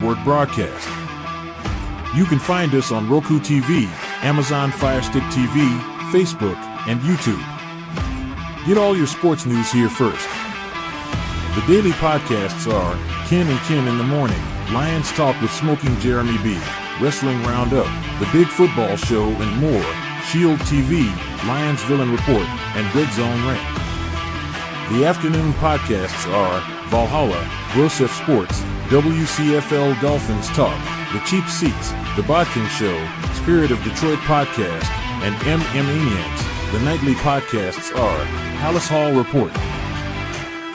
Network broadcast. You can find us on Roku TV, Amazon Fire Stick TV, Facebook, and YouTube. Get all your sports news here first. The daily podcasts are Ken and Ken in the Morning, Lions Talk with Smoking Jeremy B, Wrestling Roundup, The Big Football Show, and more, Shield TV, Lions Villain Report, and Red Zone Rant. The afternoon podcasts are Valhalla, Grosef Sports, WCFL Dolphins Talk, The Cheap Seats, The Vikings Show, Spirit of Detroit Podcast, and Maniacs. The nightly podcasts are Palace Hall Report,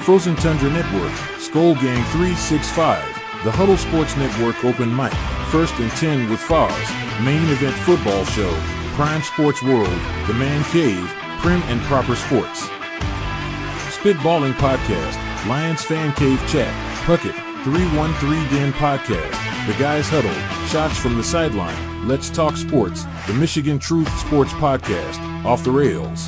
Frozen Tundra Network, Skull Gang 365, The Huddle Sports Network Open Mic, First and 10 with Foz, Main Event Football Show, Prime Sports World, The Man Cave, Prim and Proper Sports. Spitballing Podcast, Lions Fan Cave Chat, Puckett, 313 Den Podcast, The Guys Huddle, Shots from the Sideline, Let's Talk Sports, The Michigan Truth Sports Podcast, Off the Rails,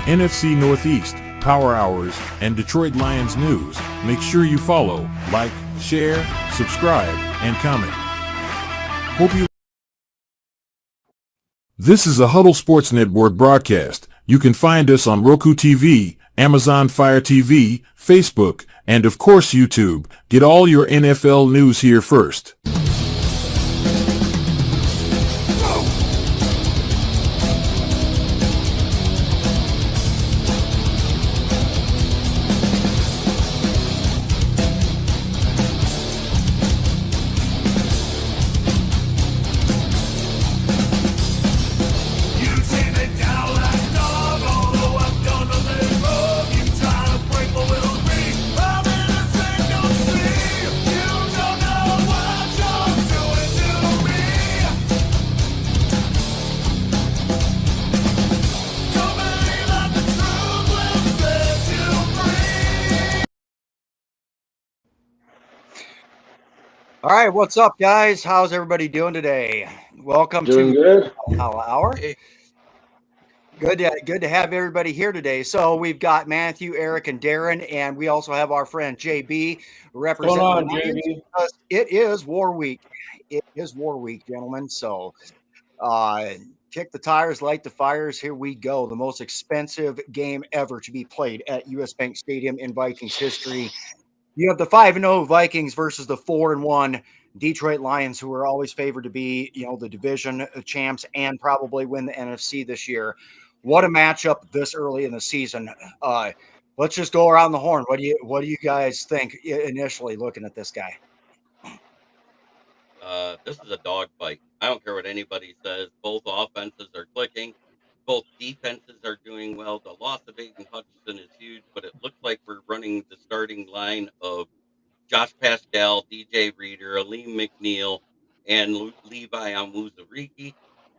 NFC Northeast, Power Hours, and Detroit Lions News. Make sure you follow, like, share, subscribe, and comment. Hope you. This is a Huddle Sports Network broadcast. You can find us on Roku TV, Amazon Fire TV, Facebook, and of course YouTube. Get all your NFL news here first. All right, what's up, guys? How's everybody doing today? Welcome Doing to good. Valhalla Hour. Good to have everybody here today. So we've got Matthew, Eric, and Darren, and we also have our friend JB representing. What's going on, JB? It is War Week. It is War Week, gentlemen. So kick the tires, light the fires. Here we go. The most expensive game ever to be played at US Bank Stadium in Vikings history. You have the 5-0 Vikings versus the 4-1 Detroit Lions, who are always favored to be, the division champs and probably win the NFC this year. What a matchup this early in the season. Let's just go around the horn. What do you guys think initially looking at this guy? This is a dogfight. I don't care what anybody says. Both offenses are clicking. Both defenses are doing well. The loss of Aiden Hutchinson is huge, but it looks like we're running the starting line of Josh Pascal, DJ Reader, Aleem McNeil, and Levi Onwuzurike.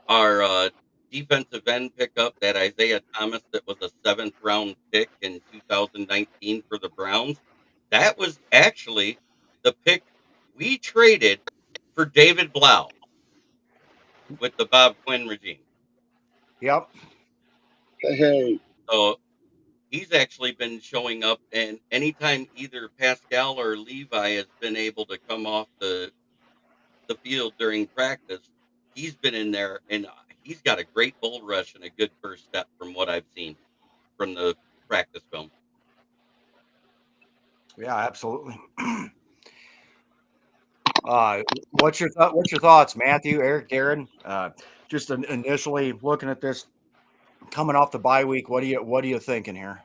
Our defensive end pickup, that Isaiah Thomas that was a 7th-round pick in 2019 for the Browns, that was actually the pick we traded for David Blau with the Bob Quinn regime. Yep. Hey. So he's actually been showing up, and anytime either Pascal or Levi has been able to come off the field during practice, he's been in there, and he's got a great bull rush and a good first step from what I've seen from the practice film. Yeah, absolutely. What's your thoughts, Matthew, Eric, Darren? Just initially looking at this, coming off the bye week, what are you thinking here?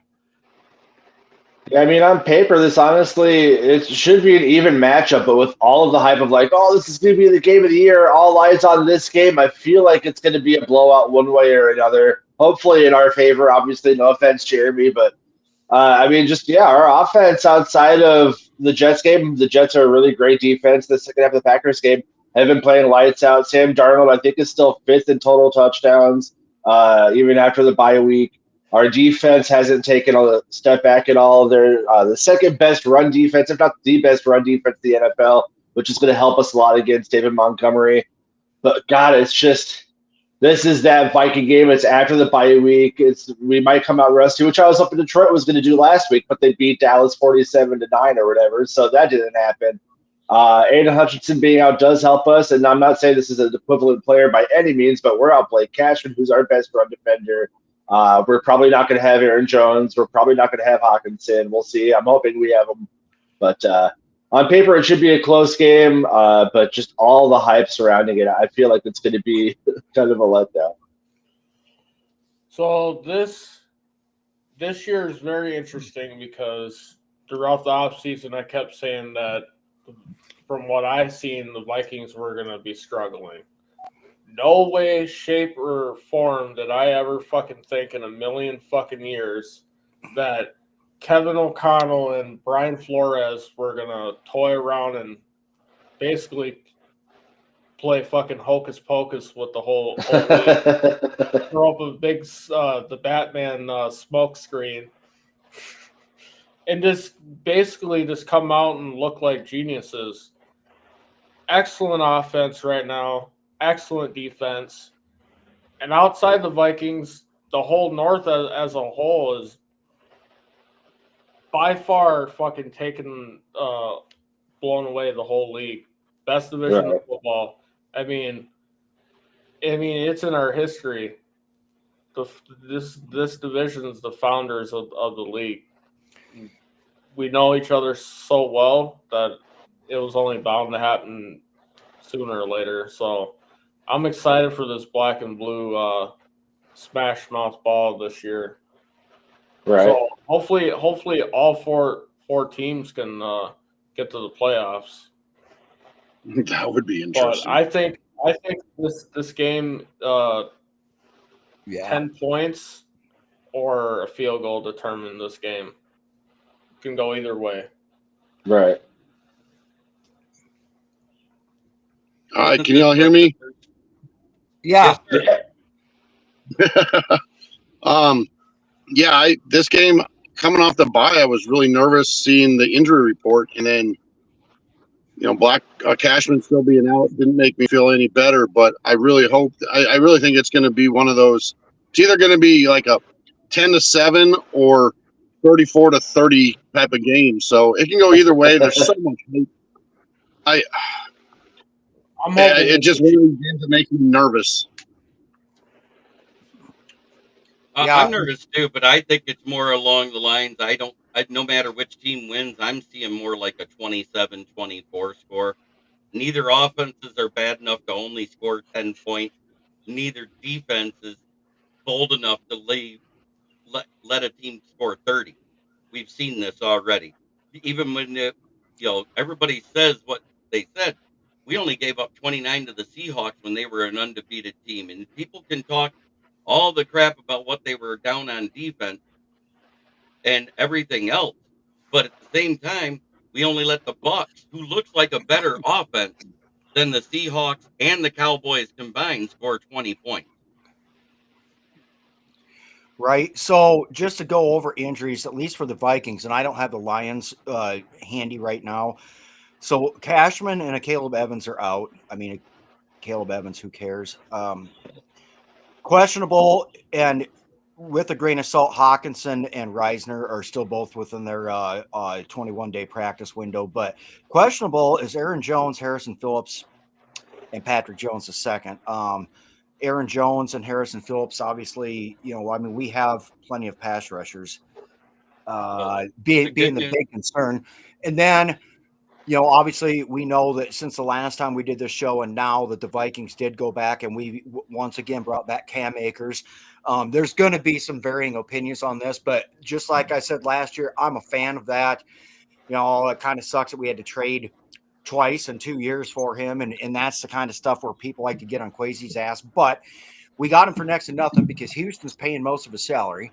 Yeah, I mean, on paper, this honestly, it should be an even matchup, but with all of the hype of like, oh, this is going to be the game of the year, all eyes on this game, I feel like it's going to be a blowout one way or another. Hopefully in our favor, obviously, no offense, Jeremy, but I mean, our offense outside of the Jets game, the Jets are a really great defense. The second half of the Packers game have been playing lights out. Sam Darnold, I think, is still 5th in total touchdowns, even after the bye week. Our defense hasn't taken a step back at all. They're the second best run defense, if not the best run defense in the NFL, which is going to help us a lot against David Montgomery. But, God, it's just This is that Viking game. It's after the bye week. We might come out rusty, which I was hoping Detroit was going to do last week, but they beat Dallas 47-9 or whatever, so that didn't happen. Aiden Hutchinson being out does help us, and I'm not saying this is an equivalent player by any means, but we're out Blake Cashman, who's our best run defender. We're probably not going to have Aaron Jones. We're probably not going to have Hawkinson. We'll see. I'm hoping we have him. But on paper, it should be a close game, but just all the hype surrounding it, I feel like it's going to be kind of a letdown. So this year is very interesting because throughout the offseason, I kept saying that from what I've seen, the Vikings were going to be struggling. No way, shape, or form did I ever fucking think in a million fucking years that Kevin O'Connell and Brian Flores were going to toy around and basically play fucking hocus pocus with the whole league. Throw up a big, the Batman smoke screen and just basically just come out and look like geniuses. Excellent offense right now. Excellent defense. And outside the Vikings, the whole North as a whole is by far fucking blown away the whole league. Best division of football. I mean, it's in our history. This division is the founders of the league. We know each other so well that it was only bound to happen sooner or later. So I'm excited for this black and blue smash mouth ball this year. Right. So hopefully all four teams can get to the playoffs. That would be interesting. But I think this game 10 points or a field goal determine this game. It can go either way. Right. All right, can y'all hear me? Yeah. This game coming off the bye, I was really nervous seeing the injury report, and then Black Cashman still being out didn't make me feel any better. But I really hope, I really think it's going to be one of those. It's either going to be like a 10-7 or 34-30 type of game. So it can go either way. There's so much hate. It just really begins to make me nervous. I'm nervous too, but I think it's more along the lines. No matter which team wins, I'm seeing more like a 27-24 score. Neither offenses are bad enough to only score 10 points. Neither defense is bold enough to let a team score 30. We've seen this already. Even when everybody says what they said, we only gave up 29 to the Seahawks when they were an undefeated team. And people can talk all the crap about what they were down on defense and everything else. But at the same time, we only let the Bucs, who looks like a better offense than the Seahawks and the Cowboys combined, score 20 points. Right. So just to go over injuries, at least for the Vikings, and I don't have the Lions handy right now. So Cashman and Caleb Evans are out. I mean, Caleb Evans, who cares? Questionable, and with a grain of salt, Hawkinson and Reisner are still both within their 21-day practice window. But questionable is Aaron Jones, Harrison Phillips, and Patrick Jones the second. Aaron Jones and Harrison Phillips, obviously, we have plenty of pass rushers, being the big concern. And then, obviously we know that since the last time we did this show and now that the Vikings did go back and we once again brought back Cam Akers, there's going to be some varying opinions on this, but just like I said last year, I'm a fan of that. It kind of sucks that we had to trade twice in 2 years for him. And that's the kind of stuff where people like to get on Quasi's ass, but we got him for next to nothing because Houston's paying most of his salary.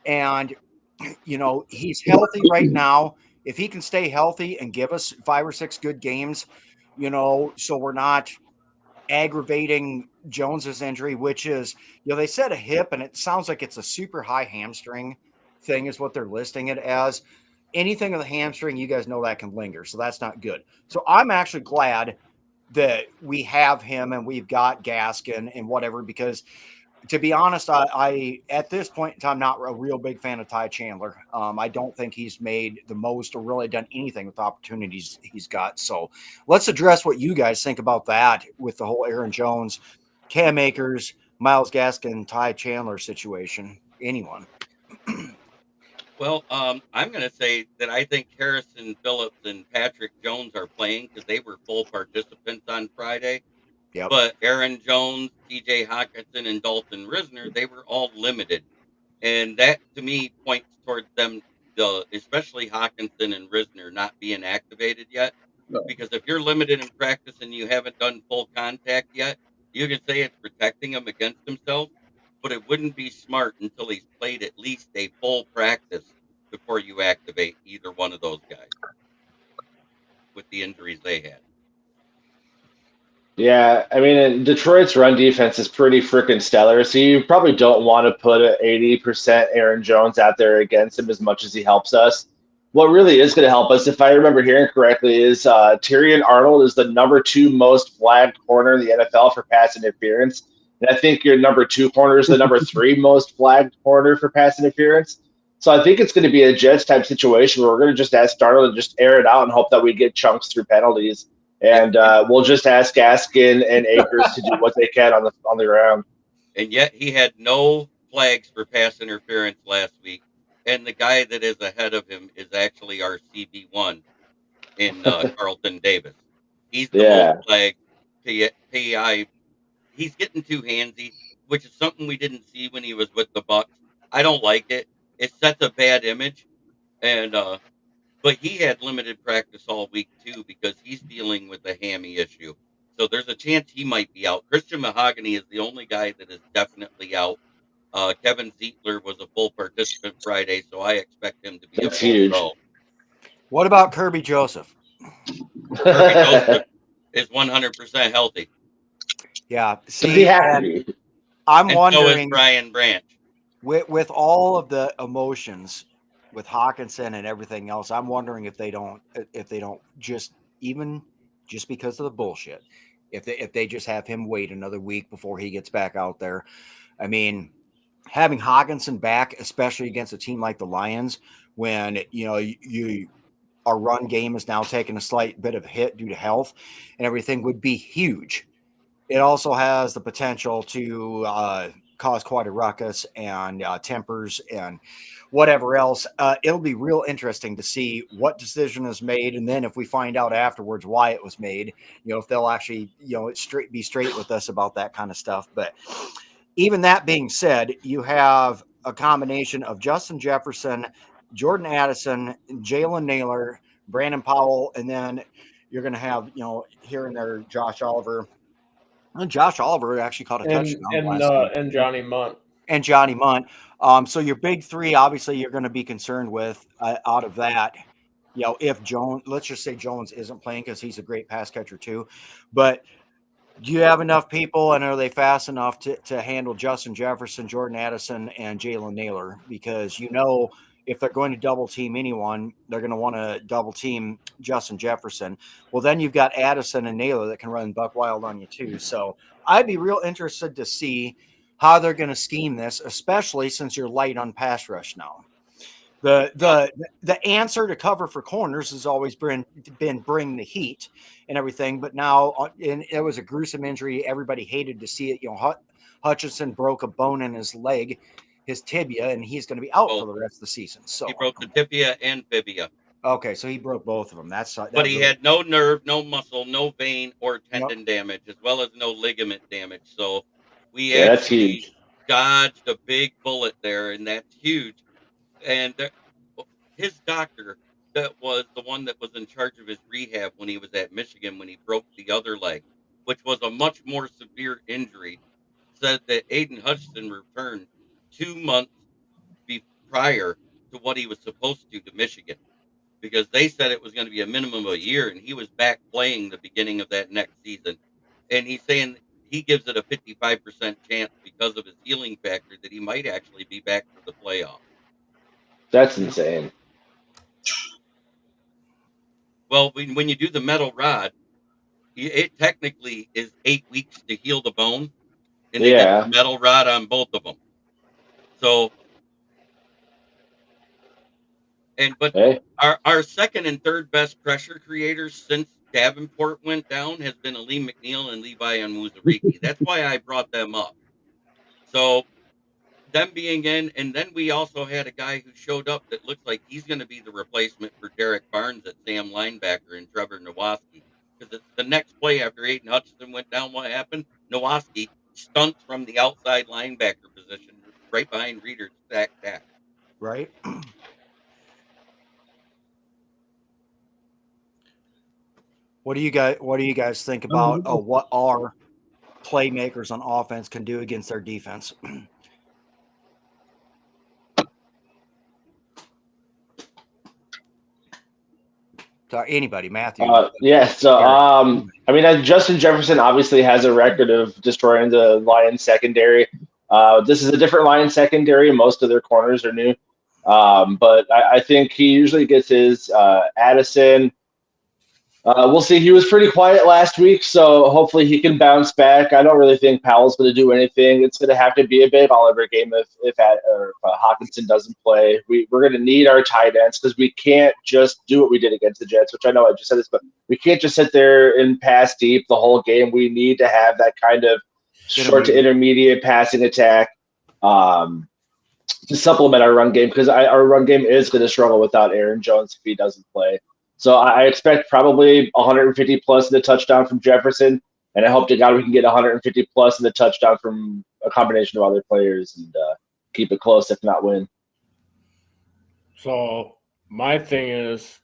And, he's healthy right now. If he can stay healthy and give us 5 or 6 good games, so we're not aggravating Jones's injury, which is, they said a hip, and it sounds like it's a super high hamstring thing is what they're listing it as. Anything of the hamstring, you guys know that can linger, so that's not good. So I'm actually glad that we have him and we've got Gaskin and whatever, because to be honest, I at this point in time not a real big fan of Ty Chandler. I don't think he's made the most or really done anything with the opportunities he's got. So let's address what you guys think about that with the whole Aaron Jones, Cam Akers, Miles Gaskin, Ty Chandler situation. Anyone? Well, I'm going to say that I think Harrison Phillips and Patrick Jones are playing because they were full participants on Friday. Yep. But Aaron Jones, T.J. Hawkinson, and Dalton Risner, they were all limited, and that to me points towards them, especially Hawkinson and Risner, not being activated yet. No. Because if you're limited in practice and you haven't done full contact yet, you can say it's protecting him against himself, but it wouldn't be smart until he's played at least a full practice before you activate either one of those guys with the injuries they had. Yeah, I mean, Detroit's run defense is pretty freaking stellar, so you probably don't want to put an 80% Aaron Jones out there against him as much as he helps us. What really is going to help us, if I remember hearing correctly, is Tyrion Arnold is the number 2 most flagged corner in the NFL for pass interference. And I think your number 2 corner is the number 3 most flagged corner for pass interference. So I think it's going to be a Jets type situation where we're going to just ask Darnold to just air it out and hope that we get chunks through penalties. And we'll just ask Gaskin and Akers to do what they can on the ground. And yet he had no flags for pass interference last week. And the guy that is ahead of him is actually our CB1 in Carlton Davis. He's the most Yeah, flagged PI. He's getting too handsy, which is something we didn't see when he was with the Bucks. I don't like it. It sets a bad image. And but he had limited practice all week too because he's dealing with a hammy issue. So there's a chance he might be out. Christian Mahogany is the only guy that is definitely out. Kevin Zietler was a full participant Friday, so I expect him to be a that's full huge. go. What about Kirby Joseph? Kirby Joseph is 100% healthy, Yeah. Does he See, have to and be? I'm and so is wondering Brian Branch. with all of the emotions with Hawkinson and everything else, I'm wondering if they don't just even just because of the bullshit, if they just have him wait another week before he gets back out there. I mean, having Hawkinson back, especially against a team like the Lions, when you our run game is now taking a slight bit of a hit due to health and everything, would be huge. It also has the potential to cause quite a ruckus and tempers and whatever else. It'll be real interesting to see what decision is made, and then if we find out afterwards why it was made, if they'll actually be straight with us about that kind of stuff. But even that being said, you have a combination of Justin Jefferson, Jordan Addison, Jalen Naylor, Brandon Powell, and then you're going to have here and there Josh Oliver. And Josh Oliver actually caught a touchdown last week. And Johnny Munt. And Johnny Munt. So your big three, obviously, you're going to be concerned with out of that. If Jones, let's just say Jones isn't playing because he's a great pass catcher too. But do you have enough people, and are they fast enough to handle Justin Jefferson, Jordan Addison, and Jalen Naylor? Because if they're going to double team anyone, they're going to want to double team Justin Jefferson. Well, then you've got Addison and Naylor that can run buck wild on you too. So I'd be real interested to see how they're going to scheme this, especially since you're light on pass rush now. The answer to cover for corners has always been bring the heat and everything, but now and it was a gruesome injury. Everybody hated to see it. Hutchinson broke a bone in his leg, his tibia, and he's going to be out for the rest of the season. So he broke the tibia and fibia. Okay, so he broke both of them. But he had no nerve, no muscle, no vein or Yep. tendon damage, as well as no ligament damage. So we Yeah, that's actually huge. dodged a big bullet there, and that's huge. And his doctor, that was the one that was in charge of his rehab when he was at Michigan when he broke the other leg, which was a much more severe injury, said that Aiden Hutchinson returned 2 months prior to what he was supposed to Michigan, because they said it was going to be a minimum of a year, and he was back playing the beginning of that next season. And he's saying he gives it a 55% chance because of his healing factor that he might actually be back for the playoffs. That's insane. Well, when you do the metal rod, it technically is 8 weeks to heal the bone, and they got the metal rod on both of them. So, but our second and third best pressure creators since Davenport went down has been Ali McNeil and Levi Onwuzurike. That's why I brought them up. So them being in, and then we also had a guy who showed up that looks like he's going to be the replacement for Derek Barnes at Sam linebacker and Trevor Nowaski. Because the next play after Aiden Hutchinson went down, what happened? Nowaski stunts from the outside linebacker position right behind Reader's back. Right. What do you guys think about what our playmakers on offense can do against their defense? Anybody, Matthew? Justin Jefferson obviously has a record of destroying the Lions secondary. This is a different Lions secondary. Most of their corners are new. But I think he usually gets his Addison. We'll see. He was pretty quiet last week, so hopefully he can bounce back. I don't really think Powell's going to do anything. It's going to have to be a big Oliver game if Hawkinson doesn't play. We're going to need our tight ends because we can't just do what we did against the Jets, which I know I just said this, but we can't just sit there and pass deep the whole game. We need to have that kind of short to intermediate passing attack to supplement our run game because our run game is going to struggle without Aaron Jones if he doesn't play. So I expect probably 150 plus in the touchdown from Jefferson, and I hope to God we can get 150 plus in the touchdown from a combination of other players and keep it close, if not win. So my thing is,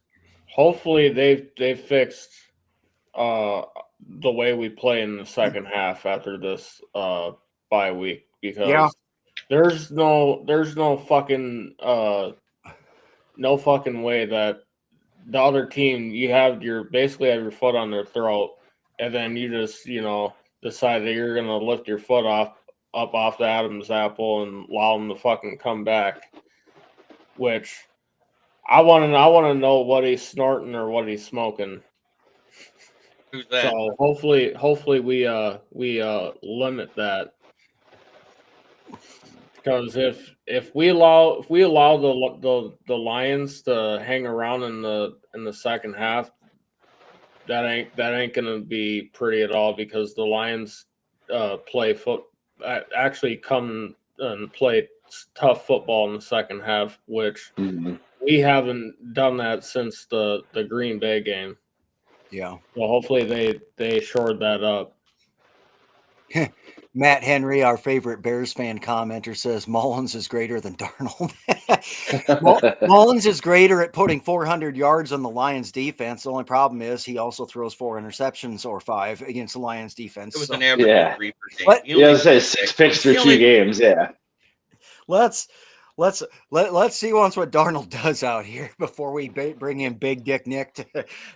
hopefully they fixed the way we play in the second half after this bye week because there's no fucking way that the other team, you basically have your foot on their throat, and then you just, decide that you're going to lift your foot up off the Adam's apple and allow them to fucking come back, which I want to know what he's snorting or what he's smoking. Who's that? So hopefully we limit that. Because if we allow the Lions to hang around in the second half, that ain't gonna be pretty at all. Because the Lions actually come and play tough football in the second half, which we haven't done that since the Green Bay game. Yeah. So hopefully they shored that up. Matt Henry, our favorite Bears fan commenter, says Mullins is greater than Darnold. Mullins is greater at putting 400 yards on the Lions defense. The only problem is he also throws 4 interceptions or 5 against the Lions defense. It was an average of 3 per game. Yeah, I was say 6 picks through 2 games. Yeah. Let's see once what Darnold does out here before we bring in Big Dick Nick to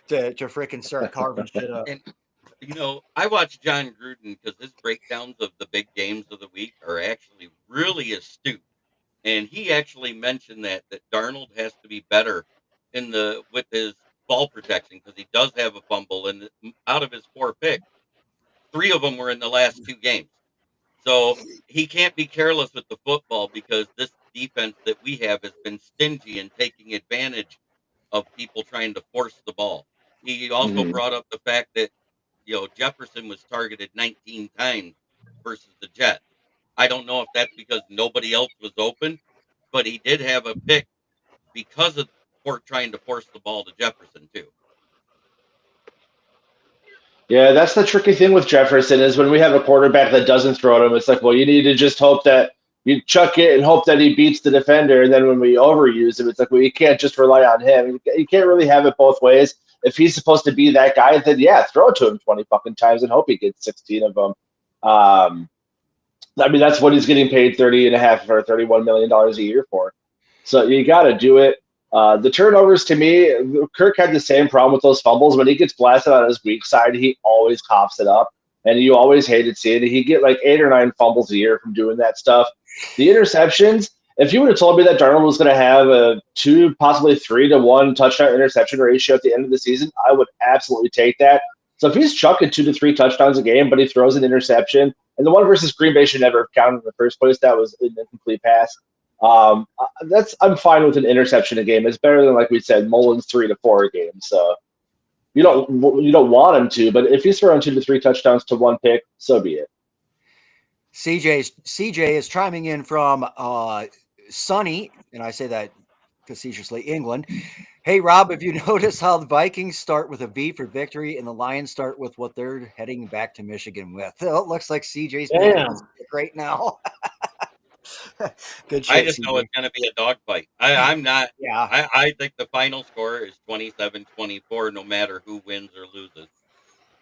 freaking start carving shit up. And I watch John Gruden because his breakdowns of the big games of the week are actually really astute. And he actually mentioned that Darnold has to be better with his ball protection because he does have a fumble. And out of his 4 picks, 3 of them were in the last 2 games. So he can't be careless with the football because this defense that we have has been stingy in taking advantage of people trying to force the ball. He also brought up the fact that Jefferson was targeted 19 times versus the Jets. I don't know if that's because nobody else was open, but he did have a pick because of trying to force the ball to Jefferson too. Yeah, that's the tricky thing with Jefferson is when we have a quarterback that doesn't throw to him, it's like, well, you need to just hope that you chuck it and hope that he beats the defender. And then when we overuse him, it's like, well, you can't just rely on him. You can't really have it both ways. If he's supposed to be that guy, then throw it to him 20 fucking times and hope he gets 16 of them. That's what he's getting paid $30.5 or $31 million a year for. So you got to do it. The turnovers, to me, Kirk had the same problem with those fumbles. When he gets blasted on his weak side, he always coughs it up. And you always hated seeing it. He'd get like 8 or 9 fumbles a year from doing that stuff. The interceptions, if you would have told me that Darnold was going to have a 2, possibly 3-to-1 touchdown interception ratio at the end of the season, I would absolutely take that. So if he's chucking 2 to 3 touchdowns a game, but he throws an interception, And the one versus Green Bay should never have counted in the first place. That was an incomplete pass. I'm fine with an interception a game. It's better than, like we said, Mullins 3 to 4 a game. So you don't want him to, but if he's throwing 2 to 3 touchdowns to 1 pick, so be it. CJ is chiming in from sunny, and I say that facetiously, England. Hey, Rob, have you noticed how the Vikings start with a V for victory and the Lions start with what they're heading back to Michigan with? It looks like CJ's making Damn. this pick right now. Good shit, I just know CJ. it's going to be a dogfight. I'm not. Yeah. I think the final score is 27-24, no matter who wins or loses.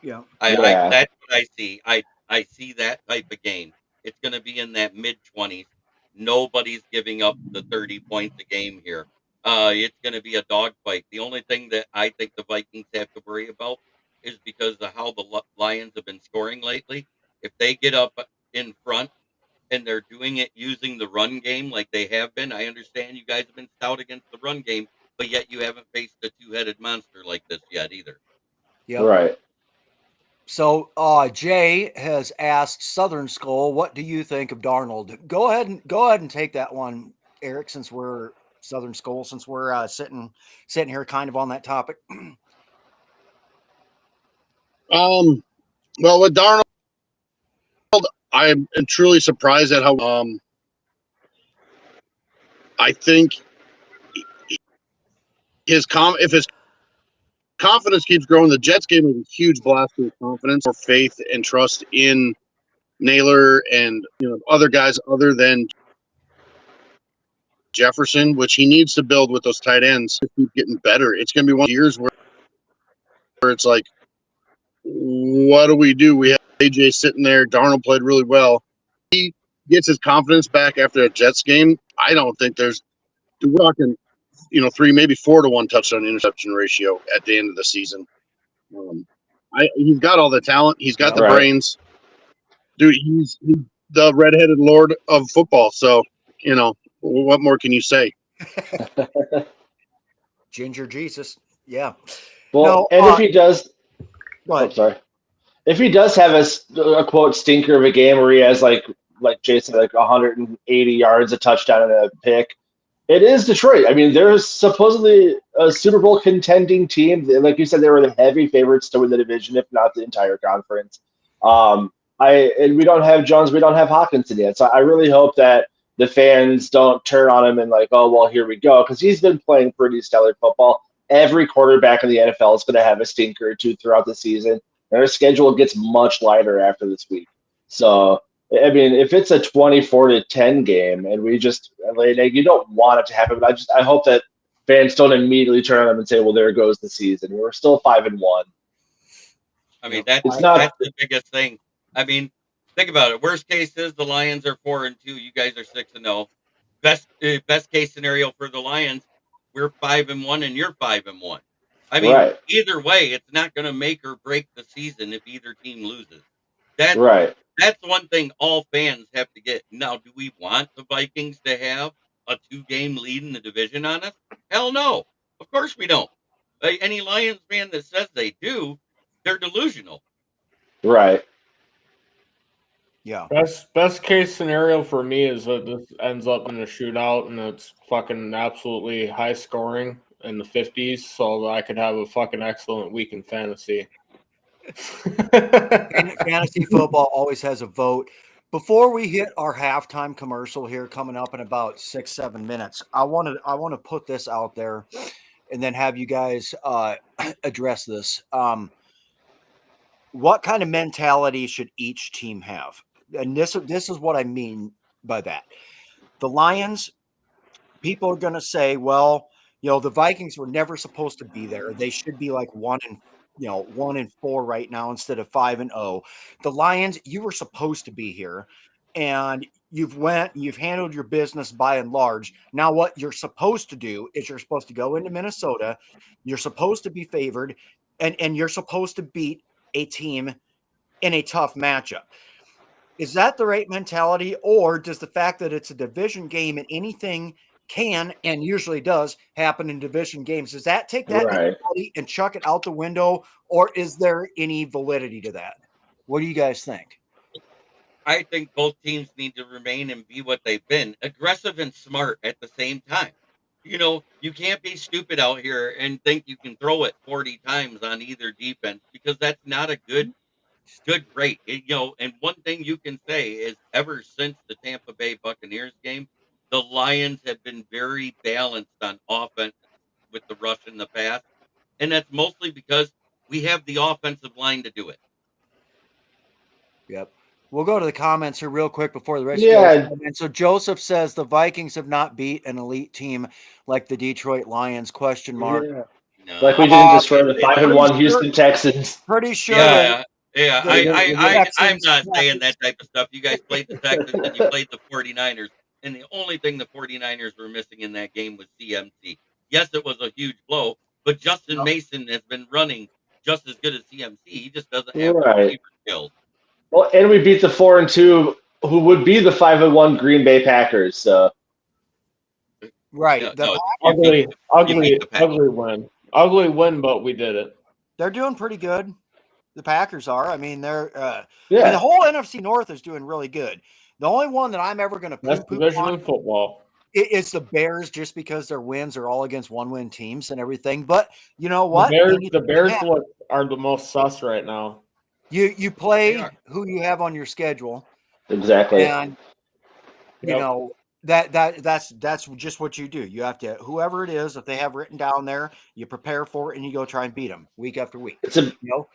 Yeah. That's what I see. I see that type of game. It's going to be in that mid-20s. Nobody's giving up the 30 points a game here. It's going to be a dogfight. The only thing that I think the Vikings have to worry about is because of how the Lions have been scoring lately. If they get up in front and they're doing it using the run game like they have been, I understand you guys have been stout against the run game, but yet you haven't faced a two-headed monster like this yet either. Yep. Right. So Jay has asked Southern Skull, what do you think of Darnold? Go ahead and take that one, Eric, since we're Southern Skull, since we're sitting here kind of on that topic. Well, with Darnold, I am truly surprised at how I think if his confidence keeps growing, the Jets gave him a huge blast to his confidence or faith and trust in Naylor and other guys other than Jefferson, which he needs to build with those tight ends to keep getting better. It's going to be one of the years where it's like, what do? We have AJ sitting there. Darnold played really well. He gets his confidence back after a Jets game. I don't think we're talking, 3, maybe 4 to 1 touchdown interception ratio at the end of the season. He's got all the talent. He's got the brains. Dude, he's the redheaded lord of football. So, what more can you say? Ginger Jesus. Yeah. Well, if he does, go ahead. Sorry. If he does have a quote stinker of a game where he has like Jason, like 180 yards, a touchdown, and a pick, it is Detroit. I mean, they're supposedly a Super Bowl contending team. Like you said, they were the heavy favorites to win the division, if not the entire conference. And we don't have Jones, we don't have Hawkinson yet. So I really hope that the fans don't turn on him and like, oh, well, here we go. Because he's been playing pretty stellar football. Every quarterback in the NFL is going to have a stinker or two throughout the season. And their schedule gets much lighter after this week. So, I mean, if it's a 24-10 game and we just like, you don't want it to happen, but I hope that fans don't immediately turn on them and say, well, there goes the season. We're still 5-1. I mean, that's the biggest thing. I mean, think about it. Worst case is the Lions are 4-2. You guys are 6-0. Best case scenario for the Lions, we're 5-1 and you're 5-1. I mean, either way, it's not going to make or break the season if either team loses. That's one thing all fans have to get. Now, do we want the Vikings to have a 2-game lead in the division on us? Hell no. Of course we don't. Any Lions fan that says they do, they're delusional. Right. Yeah. Best case scenario for me is that this ends up in a shootout and it's fucking absolutely high scoring in the 50s, so that I could have a fucking excellent week in fantasy. Fantasy football always has a vote. Before we hit our halftime commercial here, coming up in about 6-7 minutes, I want to put this out there, and then have you guys address this. What kind of mentality should each team have? And this is what I mean by that. The Lions, people are going to say, well, the Vikings were never supposed to be there. They should be like 1-4 right now instead of 5-0. The Lions, you were supposed to be here, and you've handled your business by and large. Now what you're supposed to do is you're supposed to go into Minnesota. You're supposed to be favored, and you're supposed to beat a team in a tough matchup. Is that the right mentality, or does the fact that it's a division game and anything can and usually does happen in division games, does that take that mentality and chuck it out the window, or is there any validity to that? What do you guys think? I think both teams need to remain and be what they've been, aggressive and smart at the same time. You can't be stupid out here and think you can throw it 40 times on either defense because that's not a good rate. And one thing you can say is ever since the Tampa Bay Buccaneers game, the Lions have been very balanced on offense with the rush and the pass. And that's mostly because we have the offensive line to do it. Yep. We'll go to the comments here real quick before the rest Yeah. goes. And so Joseph says the Vikings have not beat an elite team like the Detroit Lions, question mark. Yeah. No, Like we didn't destroy the they don't. 5-1 Houston Texans. Pretty sure Yeah, yeah. the I'm Texans not have saying to- that type of stuff. You guys played the Texans and you played the 49ers, and the only thing the 49ers were missing in that game was CMC. Yes, it was a huge blow, but Justin Mason has been running just as good as CMC. He just doesn't have the Right. receiver skills. Well, and we beat the 4-2, who would be the 5-1 Green Bay Packers. So right. No, The no, Ugly, you beat the Packers. ugly win, but we did it. They're doing pretty good. The Packers are. I mean, they're. yeah, the whole NFC North is doing really good. The only one that I'm ever going to Best poo-poo division on in football. is the Bears, just because their wins are all against one-win teams and everything. But you know what? The Bears are the most sus right now. You play who you have on your schedule, exactly. and you know that's just what you do. You have to, whoever it is that they have written down there, you prepare for it and you go try and beat them week after week. It's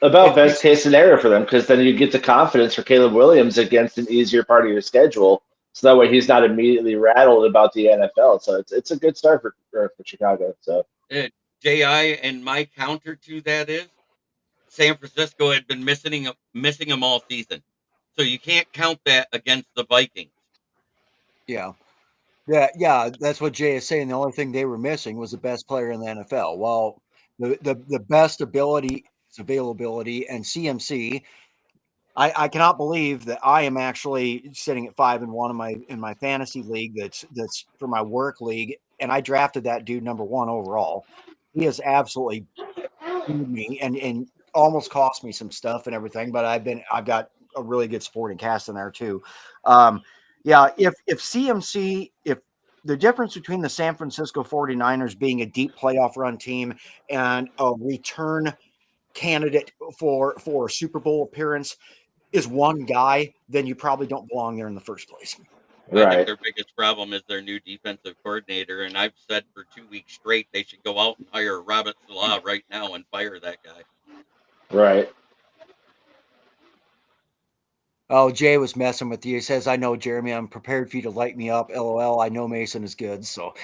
about best case scenario for them, because then you get the confidence for Caleb Williams against an easier part of your schedule. So that way he's not immediately rattled about the NFL. So it's a good start for Chicago. So JI, and my counter to that is San Francisco had been missing him all season. So you can't count that against the Vikings. Yeah. Yeah, that's what Jay is saying. The only thing they were missing was the best player in the NFL. Well, the best ability is availability, and CMC. I cannot believe that I am actually sitting at 5-1 in my fantasy league. That's for my work league, and I drafted that dude number 1 overall. He has absolutely screwed me and almost cost me some stuff and everything. But I've got a really good supporting cast in there too. Yeah, if CMC, if the difference between the San Francisco 49ers being a deep playoff run team and a return candidate for a Super Bowl appearance is one guy, then you probably don't belong there in the first place. I think their biggest problem is their new defensive coordinator, and I've said for 2 weeks straight they should go out and hire Robert Salah right now and fire that guy. Right. Oh, Jay was messing with you. He says, I know, Jeremy, I'm prepared for you to light me up. LOL. I know Mason is good. So,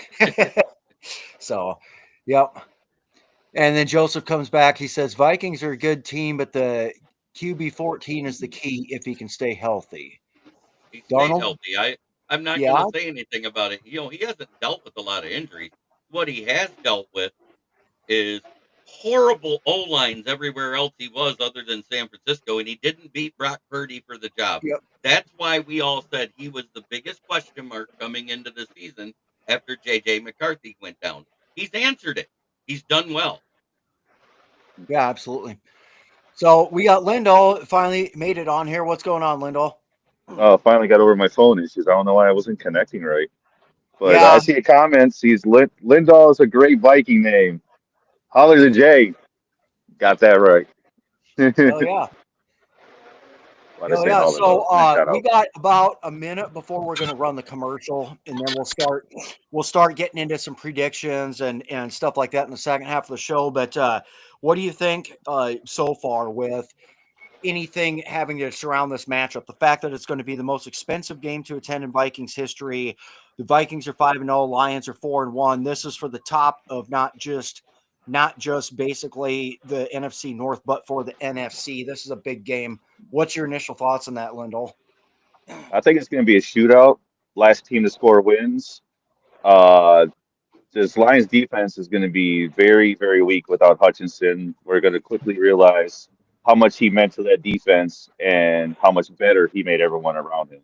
so, yep. And then Joseph comes back. He says, Vikings are a good team, but the QB 14 is the key if he can stay healthy. He stayed healthy. I'm not going to say anything about it. He hasn't dealt with a lot of injuries. What he has dealt with is horrible O-lines everywhere else he was other than San Francisco, and he didn't beat Brock Purdy for the job. Yep. That's why we all said he was the biggest question mark coming into the season after J.J. McCarthy went down. He's answered it. He's done well. Yeah, absolutely. So we got Lindahl finally made it on here. What's going on, Lindahl? Oh, finally got over my phone issues. I don't know why I wasn't connecting right. But Yeah. I see the comments. Lindahl is a great Viking name. Holler to Jay. Got that right. Oh, yeah. Yeah, so we got about a minute before we're going to run the commercial, and then we'll start getting into some predictions and stuff like that in the second half of the show. But what do you think so far with anything having to surround this matchup? The fact that it's going to be the most expensive game to attend in Vikings history. The Vikings are 5-0, Lions are 4-1. This is for the top of not just basically the NFC North, but for the NFC. This is a big game. What's your initial thoughts on that, Lindahl? I think it's going to be a shootout. Last team to score wins. This Lions defense is going to be very, very weak without Hutchinson. We're going to quickly realize how much he meant to that defense and how much better he made everyone around him.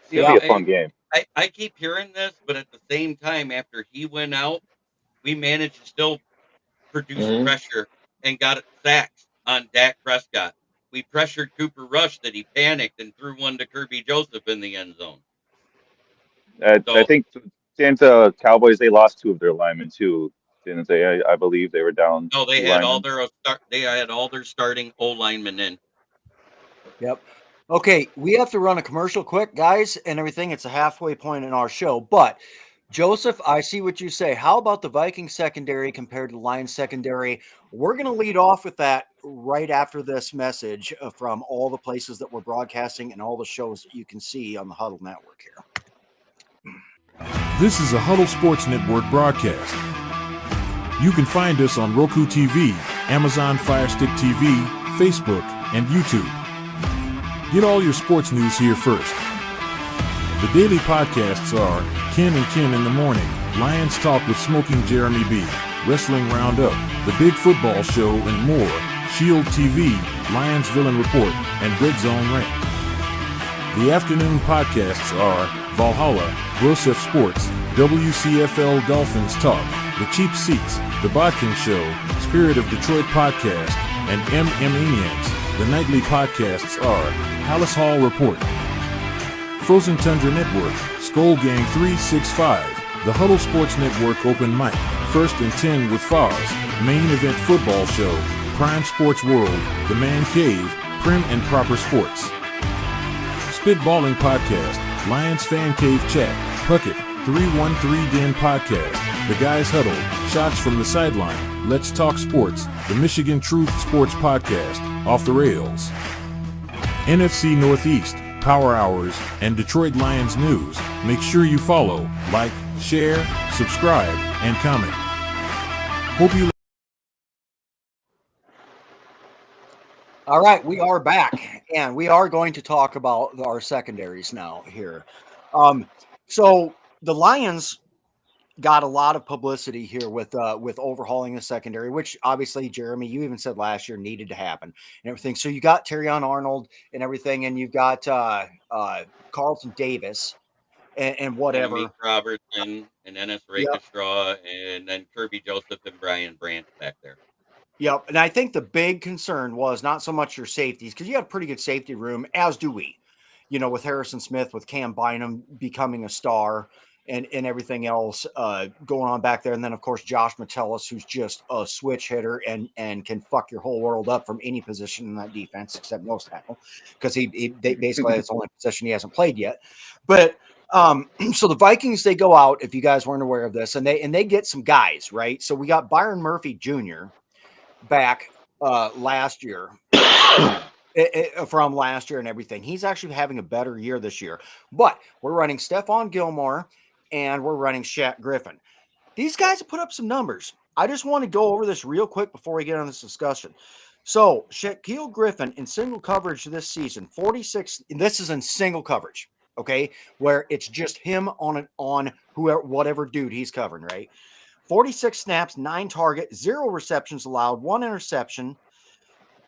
It's going to be a fun game. I keep hearing this, but at the same time, after he went out, we managed to still produce pressure and got sacks on Dak Prescott. we pressured Cooper Rush that he panicked and threw one to Kirby Joseph in the end zone. I So think didn't Cowboys, they lost 2 of their linemen too, didn't they? I believe they were down no, 2 linemen. they had all their starting O linemen in. Yep. Okay, we have to run a commercial quick, guys, and everything. It's a halfway point in our show. But Joseph, I see what you say. How about the Viking secondary compared to the Lions secondary? We're going to lead off with that right after this message from all the places that we're broadcasting and all the shows that you can see on the Huddle Network here. This is a Huddle Sports Network broadcast. You can find us on Roku TV, Amazon Fire Stick TV, Facebook, and YouTube. Get all your sports news here first. The daily podcasts are Ken and Ken in the Morning, Lions Talk with Smoking Jeremy B, Wrestling Roundup, The Big Football Show, and more, Shield TV, Lions Villain Report, and Red Zone Rant. The afternoon podcasts are Valhalla, Grosef Sports, WCFL Dolphins Talk, The Cheap Seats, The Bodkin Show, Spirit of Detroit Podcast, and Maniacs. The nightly podcasts are Palace Hall Report, Frozen Tundra Network, Skull Gang 365, The Huddle Sports Network Open Mic, First and 10 with Foz, Main Event Football Show, Prime Sports World, The Man Cave, Prim and Proper Sports. Spitballing Podcast, Lions Fan Cave Chat, Puckett, 313 Den Podcast, The Guys Huddle, Shots from the Sideline, Let's Talk Sports, The Michigan Truth Sports Podcast, Off the Rails, NFC Northeast, Power Hours, and Detroit Lions News. Make sure you follow, like, share, subscribe, and comment. Hope you. All right, we are back, and we are going to talk about our secondaries now here. So the Lions got a lot of publicity here with overhauling the secondary, which obviously, Jeremy, you even said last year needed to happen and everything. So you got Terrion Arnold and everything, and you've got Carlton Davis and whatever. Meek Robertson and Ennis Rakestraw, and then Kirby Joseph and Brian Branch back there. Yep, and I think the big concern was not so much your safeties, because you have a pretty good safety room, as do we. You know, with Harrison Smith, with Cam Bynum becoming a star, and everything else going on back there. And then, of course, Josh Metellus, who's just a switch hitter and can fuck your whole world up from any position in that defense, except nose tackle, because they basically that's the only position he hasn't played yet. But so the Vikings, they go out, if you guys weren't aware of this, and they get some guys, right? So we got Byron Murphy Jr. back last year. From last year and everything. He's actually having a better year this year. But we're running Stephon Gilmore and we're running Shaq Griffin. These guys have put up some numbers. I just want to go over this real quick before we get on this discussion. So Shaquille Griffin in single coverage this season, 46. And this is in single coverage, okay, where it's just him on whoever, whatever dude he's covering, right? 46 snaps, 9 targets, 0 receptions allowed, 1 interception,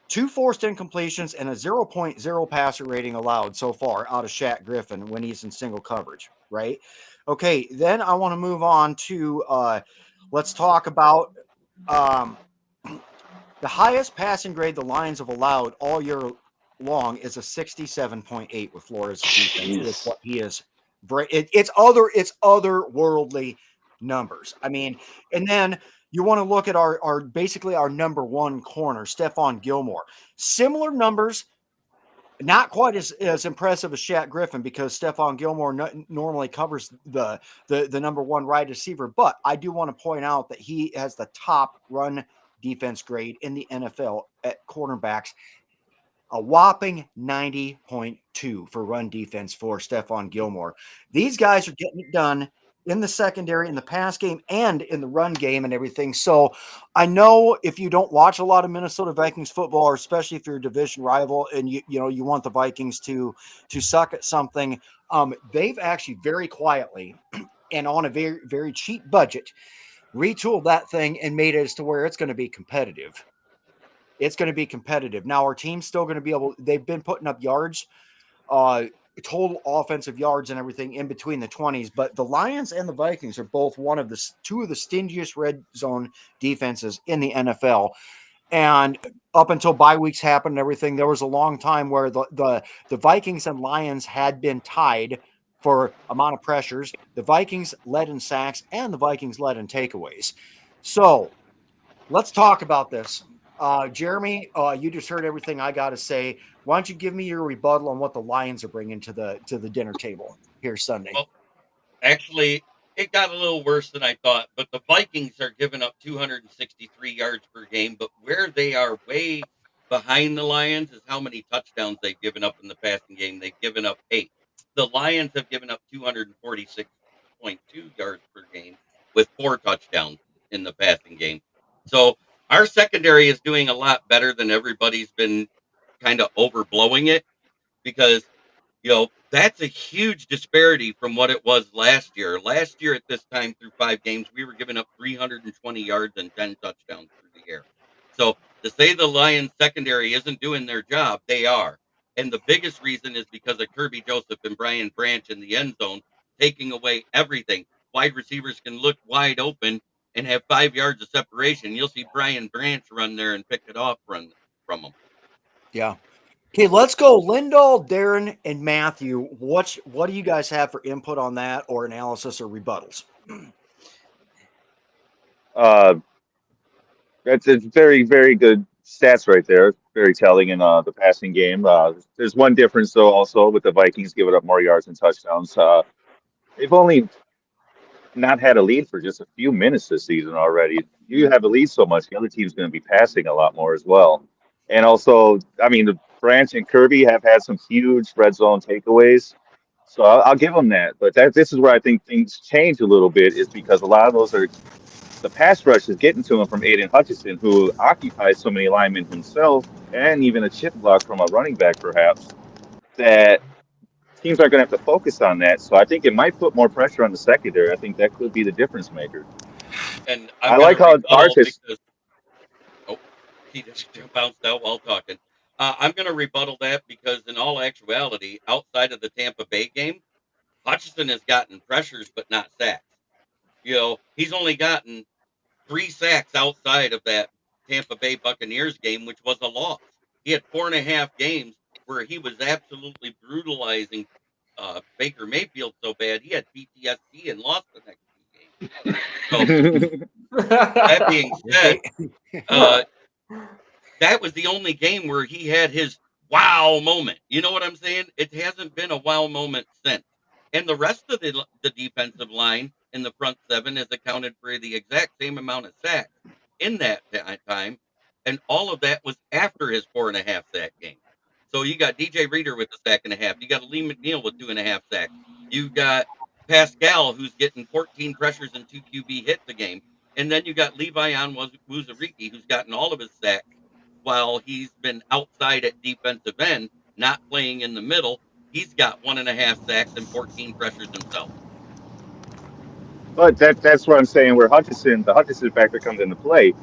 2 forced incompletions, and a 0.0 passer rating allowed so far out of Shaq Griffin when he's in single coverage, right? Okay, then I want to move on to let's talk about the highest passing grade the Lions have allowed all year long is a 67.8 with Flores' defense. It's what he is. It's otherworldly numbers. I mean, and then you want to look at our basically our number one corner, Stephon Gilmore. Similar numbers, not quite as impressive as Shaq Griffin, because Stephon Gilmore normally covers the number one wide receiver. But I do want to point out that he has the top run defense grade in the NFL at cornerbacks. A whopping 90.2 for run defense for Stephon Gilmore. These guys are getting it done in the secondary, in the pass game, and in the run game and everything. So I know if you don't watch a lot of Minnesota Vikings football, or especially if you're a division rival and you want the Vikings to suck at something, they've actually very quietly and on a very, very cheap budget retooled that thing and made it as to where it's going to be competitive. It's going to be competitive. Now our team's still going to be able, they've been putting up yards, total offensive yards and everything in between the 20s, but the Lions and the Vikings are both two of the stingiest red zone defenses in the NFL. And up until bye weeks happened and everything, there was a long time where the Vikings and Lions had been tied for amount of pressures. The Vikings led in sacks and the Vikings led in takeaways. So let's talk about this. Jeremy, you just heard everything I got to say. Why don't you give me your rebuttal on what the Lions are bringing to the dinner table here Sunday? Well, actually, it got a little worse than I thought, but the Vikings are giving up 263 yards per game. But where they are way behind the Lions is how many touchdowns they've given up in the passing game. They've given up 8. The Lions have given up 246.2 yards per game with 4 touchdowns in the passing game. So our secondary is doing a lot better than everybody's been kind of overblowing it, because that's a huge disparity from what it was last year. Last year at this time, through 5 games, we were giving up 320 yards and 10 touchdowns through the air. So to say the Lions secondary isn't doing their job, they are. And the biggest reason is because of Kirby Joseph and Brian Branch in the end zone, taking away everything. Wide receivers can look wide open and have 5 yards of separation. You'll see Brian Branch run there and pick it off from them. Yeah. Okay, let's go. Lindahl, Darren, and Matthew. What do you guys have for input on that, or analysis, or rebuttals? That's it's very, very good stats right there. Very telling in the passing game. There's one difference though, also with the Vikings giving up more yards and touchdowns. They've only not had a lead for just a few minutes this season already. You have a lead so much, the other team's going to be passing a lot more as well. And also, I mean, the Branch and Kirby have had some huge red zone takeaways. So I'll give them that. But this is where I think things change a little bit, is because a lot of those are the pass rush is getting to him from Aiden Hutchinson, who occupies so many linemen himself, and even a chip block from a running back, perhaps, that teams are going to have to focus on that. So I think it might put more pressure on the secondary. I think that could be the difference maker. And I I'm going like to how rebuttal Artis. because he just bounced out while talking. I'm going to rebuttal that because, in all actuality, outside of the Tampa Bay game, Hutchinson has gotten pressures but not sacks. He's only gotten 3 sacks outside of that Tampa Bay Buccaneers game, which was a loss. He had 4.5 games where he was absolutely brutalizing Baker Mayfield so bad he had PTSD and lost the next 2 games. So that being said, uh, that was the only game where he had his wow moment. You know what I'm saying? It hasn't been a wow moment since. And the rest of the defensive line in the front 7 has accounted for the exact same amount of sacks in that time. And all of that was after his 4.5 sack game. So you got DJ Reader with a sack and a half. You got Lee McNeil with 2.5 sacks. You got Pascal, who's getting 14 pressures and 2 QB hits a game. And then you got Levi on Wuzariki, who's gotten all of his sacks while he's been outside at defensive end, not playing in the middle. He's got 1.5 sacks and 14 pressures himself. But that's what I'm saying, where the Hutchinson factor comes into play.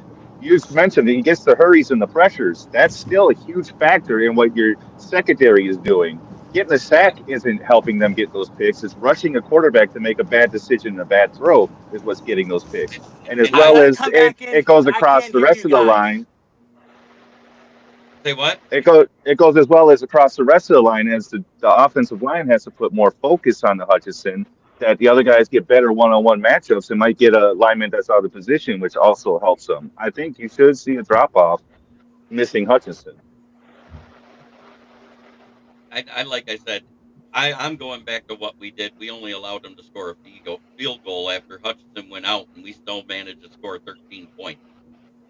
You just mentioned that he gets the hurries and the pressures. That's still a huge factor in what your secondary is doing. Getting a sack isn't helping them get those picks. It's rushing a quarterback to make a bad decision and a bad throw is what's getting those picks. And as And well I as it goes across the rest of the line. Say what? It goes as well as across the rest of the line, as the offensive line has to put more focus on the Hutchinson, that the other guys get better one-on-one matchups and might get a lineman that's out of position, which also helps them. I think you should see a drop-off missing Hutchinson. I like I said, I'm going back to what we did. We only allowed them to score a field goal after Hutchinson went out, and we still managed to score 13 points.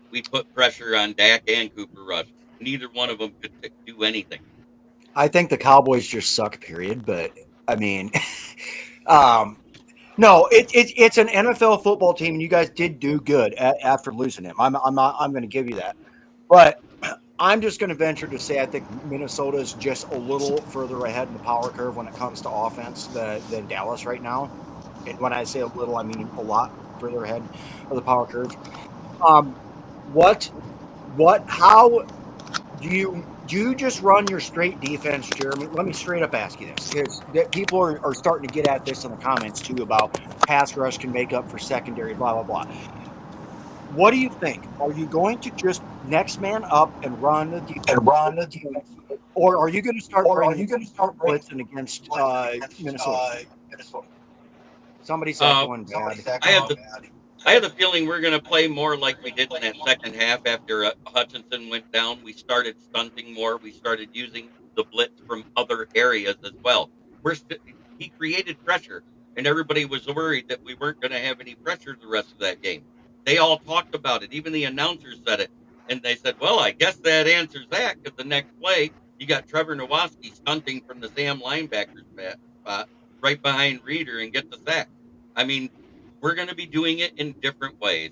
We put pressure on Dak and Cooper Rush. Neither one of them could do anything. I think the Cowboys just suck, period. But I mean, no, it's an NFL football team, and you guys did do good after losing him. I'm going to give you that, but I'm just going to venture to say I think Minnesota is just a little further ahead in the power curve when it comes to offense than Dallas right now. And when I say a little, I mean a lot further ahead of the power curve. How do you just run your straight defense, Jeremy? Let me straight up ask you this, because people are starting to get at this in the comments too about pass rush can make up for secondary, blah, blah, blah. What do you think? Are you going to just next man up and run the defense, or are you going to start bringing blitzing against Minnesota? Somebody's echoing bad. I have the feeling we're going to play more like we did in that second half after Hutchinson went down. We started stunting more. We started using the blitz from other areas as well. He created pressure, and everybody was worried that we weren't going to have any pressure the rest of that game. They all talked about it. Even the announcers said it, and they said, "Well, I guess that answers that because the next play you got Trevor Nowaski stunting from the Sam linebacker's spot right behind Reeder and get the sack." I mean, we're going to be doing it in different ways.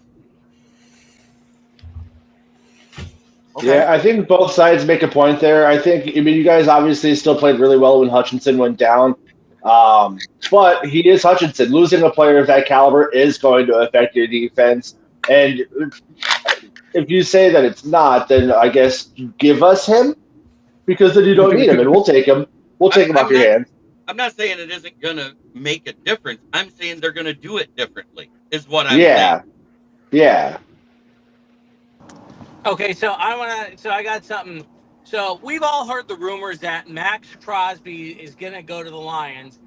Okay. Yeah, I think both sides make a point there. I mean, you guys obviously still played really well when Hutchinson went down. But he is Hutchinson. Losing a player of that caliber is going to affect your defense. And if you say that it's not, then I guess give us him because then you don't need him, and we'll take him. We'll take him off your hands. I'm not saying it isn't going to make a difference. I'm saying they're going to do it differently, is what I'm saying. Yeah. Okay, so I got something. So we've all heard the rumors that Max Crosby is going to go to the Lions.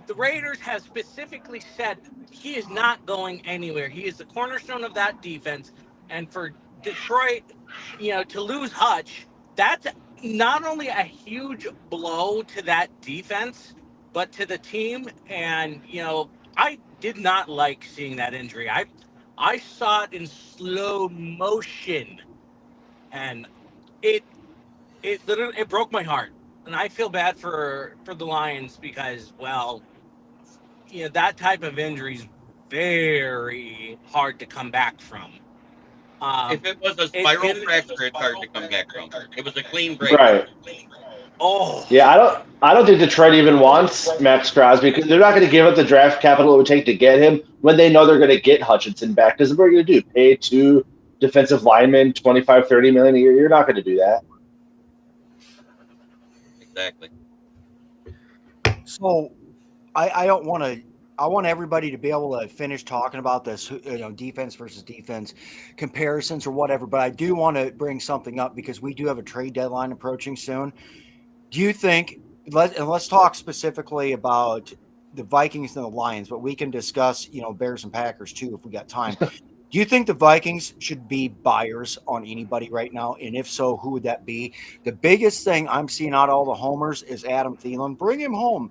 The Raiders have specifically said he is not going anywhere. He is the cornerstone of that defense. And for Detroit, to lose Hutch, that's not only a huge blow to that defense, but to the team. And, I did not like seeing that injury. I saw it in slow motion, and it literally it broke my heart. And I feel bad for the Lions because, well, that type of injury is very hard to come back from. If it was a spiral fracture, it's hard to come back from. It was a clean break. Right. Oh. Yeah, I don't think Detroit even wants Max Crosby because they're not going to give up the draft capital it would take to get him when they know they're going to get Hutchinson back. Because what are you going to do? Pay 2 defensive linemen $25-30 million a year? You're not going to do that. Exactly. So I don't want to. I want everybody to be able to finish talking about this, defense versus defense comparisons or whatever. But I do want to bring something up because we do have a trade deadline approaching soon. Do you think? Let's talk specifically about the Vikings and the Lions, but we can discuss, Bears and Packers too if we got time. Do you think the Vikings should be buyers on anybody right now? And if so, who would that be? The biggest thing I'm seeing out all the homers is Adam Thielen. Bring him home.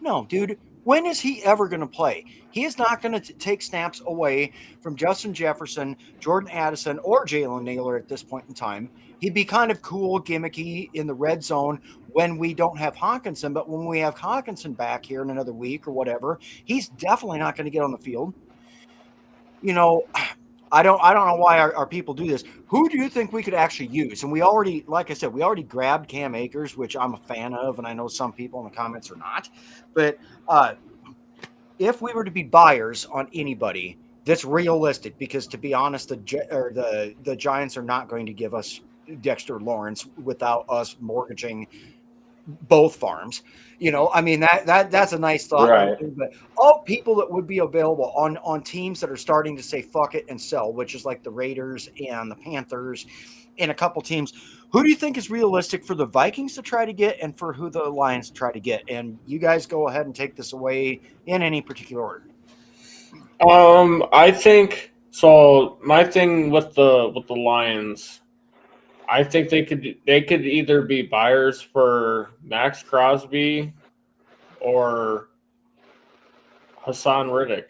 No, dude. When is he ever going to play? He is not going to take snaps away from Justin Jefferson, Jordan Addison, or Jalen Naylor at this point in time. He'd be kind of cool, gimmicky in the red zone when we don't have Hawkinson. But when we have Hawkinson back here in another week or whatever, he's definitely not going to get on the field. I don't know why our people do this. Who do you think we could actually use? And we already, like I said, we already grabbed Cam Akers, which I'm a fan of, and I know some people in the comments are not. But if we were to be buyers on anybody, that's realistic, because to be honest, the Giants are not going to give us Dexter Lawrence without us mortgaging both farms. I mean, that's a nice thought. Right. But all people that would be available on teams that are starting to say fuck it and sell, which is like the Raiders and the Panthers and a couple teams. Who do you think is realistic for the Vikings to try to get, and for who the Lions try to get? And you guys go ahead and take this away in any particular order. I think so. My thing with the Lions, I think they could either be buyers for Max Crosby or Hassan Riddick.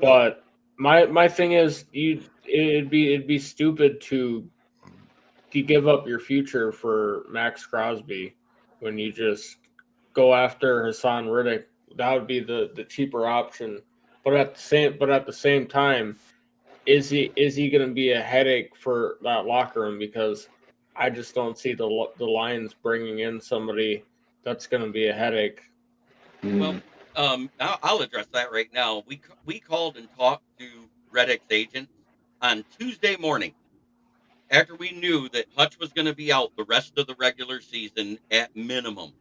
But my thing is, it'd be stupid to give up your future for Max Crosby when you just go after Hassan Riddick. That would be the cheaper option. But at the same time, is he going to be a headache for that locker room? Because I just don't see the Lions bringing in somebody that's going to be a headache. Well, I'll address that right now. We called and talked to Reddick's agent on Tuesday morning after we knew that Hutch was going to be out the rest of the regular season at minimum.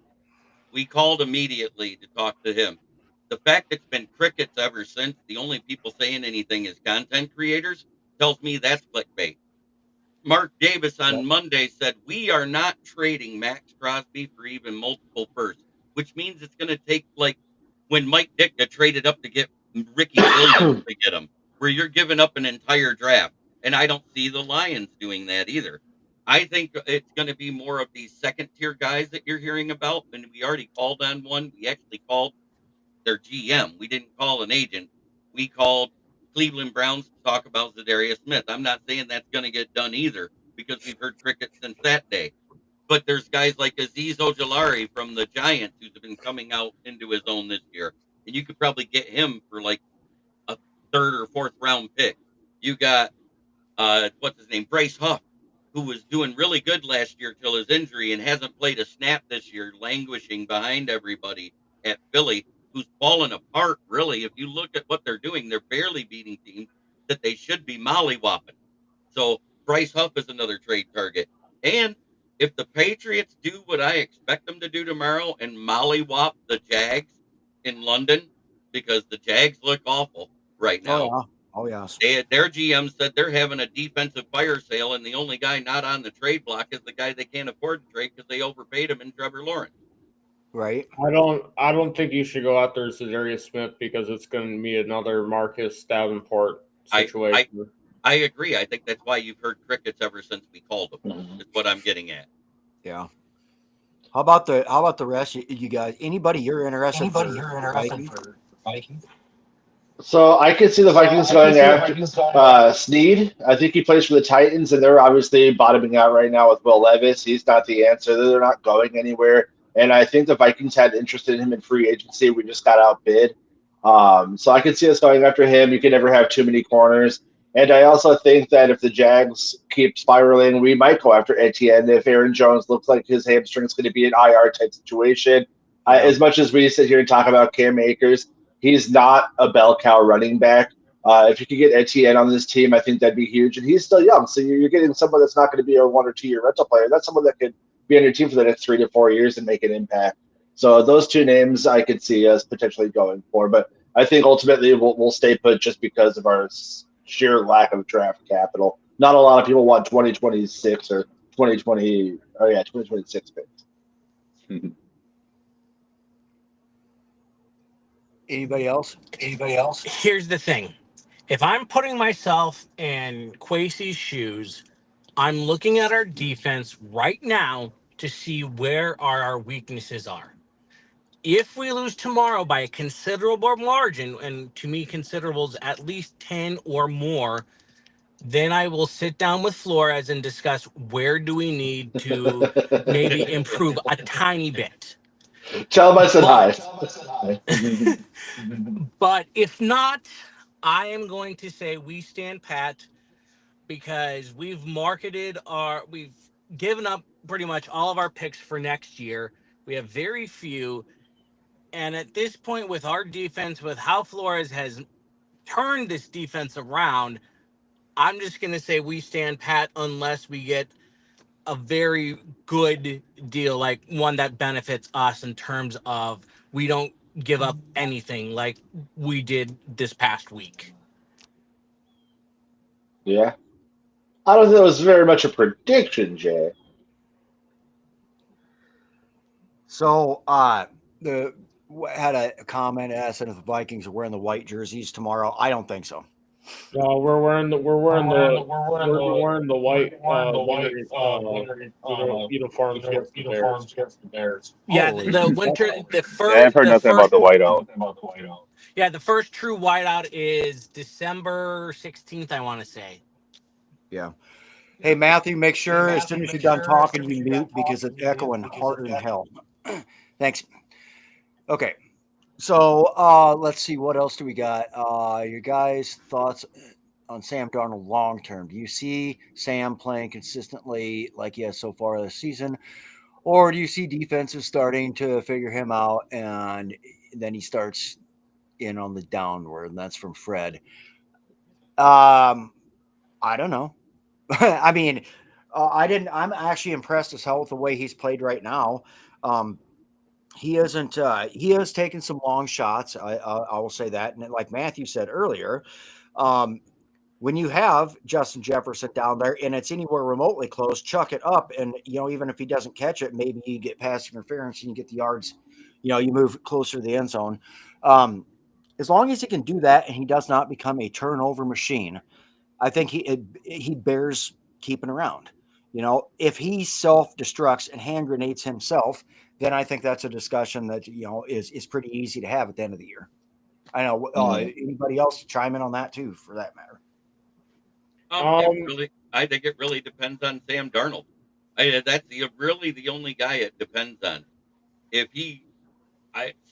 We called immediately to talk to him. The fact it's been crickets ever since, the only people saying anything is content creators, tells me that's clickbait. Mark Davis on Monday said, "We are not trading Max Crosby for even multiple firsts," which means it's going to take like when Mike Ditka traded up to get Ricky Williams to get him, where you're giving up an entire draft. And I don't see the Lions doing that either. I think it's going to be more of these second tier guys that you're hearing about. And we already called on one. We actually called their GM. We didn't call an agent. We called Cleveland Browns to talk about Zadarius Smith. I'm not saying that's going to get done either because we've heard crickets since that day. But there's guys like Aziz Ojolari from the Giants who's been coming out into his own this year. And you could probably get him for like a third or fourth round pick. You got what's his name, Bryce Huff, who was doing really good last year till his injury and hasn't played a snap this year, languishing behind everybody at Philly, who's fallen apart. Really, if you look at what they're doing, they're barely beating teams that they should be mollywopping. So Bryce Huff is another trade target. And if the Patriots do what I expect them to do tomorrow and mollywop the Jags in London, because the Jags look awful right now. Oh yes. Their GM said they're having a defensive fire sale, and the only guy not on the trade block is the guy they can't afford to trade because they overpaid him in Trevor Lawrence. Right. I don't think you should go out there to Zadarius Smith because it's going to be another Marcus Davenport situation. I agree. I think that's why you've heard crickets ever since we called them. Is what I'm getting at. Yeah. How about the rest of you guys? Anybody you're interested for Vikings? So I could see the Vikings going after Snead. I think he plays for the Titans, and they're obviously bottoming out right now with Will Levis. He's not the answer. They're not going anywhere. And I think the Vikings had interest in him in free agency. We just got outbid. So I could see us going after him. You can never have too many corners. And I also think that if the Jags keep spiraling, we might go after Etienne if Aaron Jones looks like his hamstring is going to be an IR type situation. As much as we sit here and talk about Cam Akers, he's not a bell cow running back. If you could get Etienne on this team, I think that'd be huge. And he's still young, so you're getting someone that's not going to be a 1 or 2 year rental player. That's someone that could be on your team for the next 3 to 4 years and make an impact. So those two names I could see us potentially going for. But I think ultimately we'll stay put just because of our sheer lack of draft capital. Not a lot of people want 2026 or 2020. Oh yeah, 2026 picks. Anybody else? Here's the thing. If I'm putting myself in Kwesi's shoes, I'm looking at our defense right now to see where our weaknesses are. If we lose tomorrow by a considerable margin, and to me, considerable is at least 10 or more, then I will sit down with Flores and discuss where do we need to maybe improve a tiny bit. Tell him I said hi. But if not, I am going to say we stand pat because we've given up pretty much all of our picks for next year. We have very few. And at this point, with our defense, with how Flores has turned this defense around, I'm just going to say we stand pat unless we get a very good deal, like one that benefits us in terms of we don't give up anything like we did this past week. Yeah. I don't think that was very much a prediction, Jay. So the had a comment asking if the Vikings are wearing the white jerseys tomorrow. I don't think so. No, we're wearing the white uniforms against the Bears. Yeah, Holy the winter, the first. Yeah, I've heard nothing about the whiteout. Yeah, the first true whiteout is December 16th, I want to say. Yeah. Hey, Matthew, make sure as soon as you're done talking, you mute because it's echoing harder than hell. Thanks. Okay. So let's see. What else do we got? Your guys' thoughts on Sam Darnold long term. Do you see Sam playing consistently like he has so far this season? Or do you see defenses starting to figure him out and then he starts in on the downward? And that's from Fred. I don't know. I mean, I'm actually impressed as hell with the way he's played right now. he isn't. He has taken some long shots. I will say that, and like Matthew said earlier, um, when you have Justin Jefferson down there and it's anywhere remotely close, chuck it up, and even if he doesn't catch it, maybe you get pass interference and you get the yards. You move closer to the end zone. As long as he can do that and he does not become a turnover machine, I think he bears keeping around. If he self destructs and hand grenades himself, then I think that's a discussion that is pretty easy to have at the end of the year. I know. Anybody else chime in on that too, for that matter? Um, I think it really depends on Sam Darnold. That's really the only guy it depends on. If